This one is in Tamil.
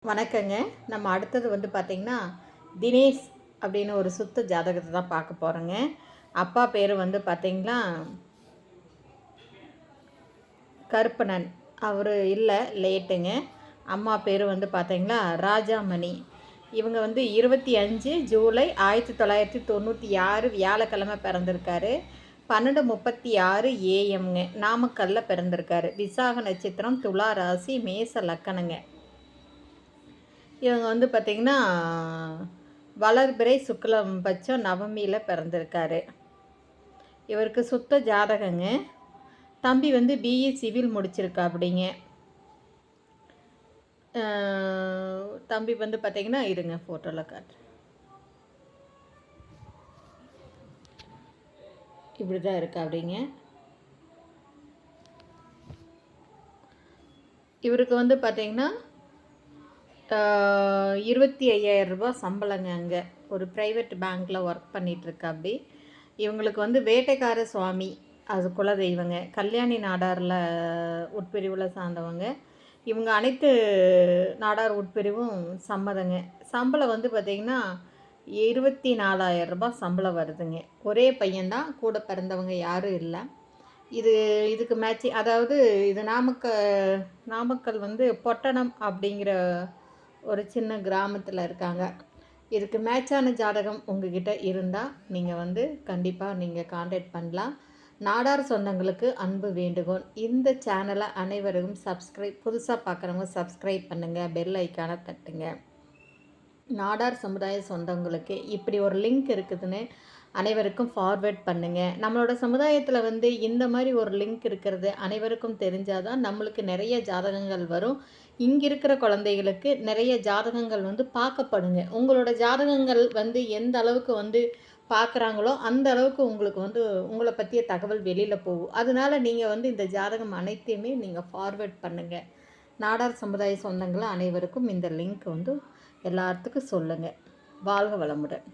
வணக்கங்க. நம்ம அடுத்தது பார்த்திங்கன்னா, தினேஷ் அப்படின்னு ஒரு சுத்த ஜாதகத்தை தான் பார்க்க போகிறோங்க. அப்பா பேர் பார்த்திங்கன்னா கருப்பணன். அவர் இல்லை, லேட்டுங்க. அம்மா பேர் பார்த்திங்கன்னா ராஜாமணி. இவங்க 25 ஜூலை 1996 வியாழக்கிழமை பிறந்திருக்காரு. 12:36 AM நாமக்கல்லில் பிறந்திருக்காரு. விசாக நட்சத்திரம், துலா ராசி, மேச லக்கணங்க. இவங்க பார்த்திங்கன்னா வளர்பிறை சுக்லம் பட்சம் நவமியில் பிறந்திருக்காரு. இவருக்கு சுத்த ஜாதகங்க. தம்பி பிஇ சிவில் முடிச்சிருக்கா அப்படிங்க. தம்பி பார்த்திங்கன்னா இருங்க ஃபோட்டோவில் காட்டுறேன். இப்படி தான் இருக்கா அப்படிங்க. இவருக்கு பார்த்திங்கன்னா 25,000 ரூபா சம்பளங்க. அங்கே ஒரு ப்ரைவேட் பேங்க்கில் ஒர்க் பண்ணிகிட்ருக்கா. அப்படி இவங்களுக்கு வேட்டைக்கார சுவாமி அது குலதெய்வங்க. கல்யாணி நாடாரில் உட்பிரிவில் சார்ந்தவங்க. இவங்க அனைத்து நாடார் உட்பிரிவும் சம்மதங்க. சம்பளம் பார்த்திங்கன்னா 24,000 ரூபா சம்பளம் வருதுங்க. ஒரே பையன்தான், கூட பிறந்தவங்க யாரும் இல்லை. இதுக்கு மேட்சிங், அதாவது இது நாமக்கல் பொட்டணம் அப்படிங்கிற ஒரு சின்ன கிராமத்தில் இருக்காங்க. இதுக்கு மேட்சான ஜாதகம் உங்ககிட்ட இருந்தால் நீங்கள் கண்டிப்பாக நீங்கள் காண்டாக்ட் பண்ணலாம். நாடார் சொந்தங்களுக்கு அன்பு வேண்டுகோள், இந்த சேனலை அனைவரும் புதுசாக பார்க்குறவங்க சப்ஸ்கிரைப் பண்ணுங்கள், பெல் ஐக்கானை தட்டுங்க. நாடார் சமுதாய சொந்தங்களுக்கு இப்படி ஒரு லிங்க் இருக்குதுன்னு அனைவருக்கும் ஃபார்வேர்ட் பண்ணுங்கள். நம்மளோட சமுதாயத்தில் இந்த மாதிரி ஒரு லிங்க் இருக்கிறது அனைவருக்கும் தெரிஞ்சால் தான் நம்மளுக்கு நிறைய ஜாதகங்கள் வரும். இங்கே இருக்கிற குழந்தைகளுக்கு நிறைய ஜாதகங்கள் பார்க்கப்படுங்க. உங்களோட ஜாதகங்கள் எந்த அளவுக்கு பார்க்குறாங்களோ அந்த அளவுக்கு உங்களுக்கு உங்களை பற்றிய தகவல் வெளியில் போகும். அதனால நீங்கள் இந்த ஜாதகம் அனைத்தையுமே நீங்கள் ஃபார்வேர்ட் பண்ணுங்கள். நாடார் சமுதாய சொந்தங்களை அனைவருக்கும் இந்த லிங்க் எல்லாத்துக்கும் சொல்லுங்கள். வாழ்க வளமுடன்.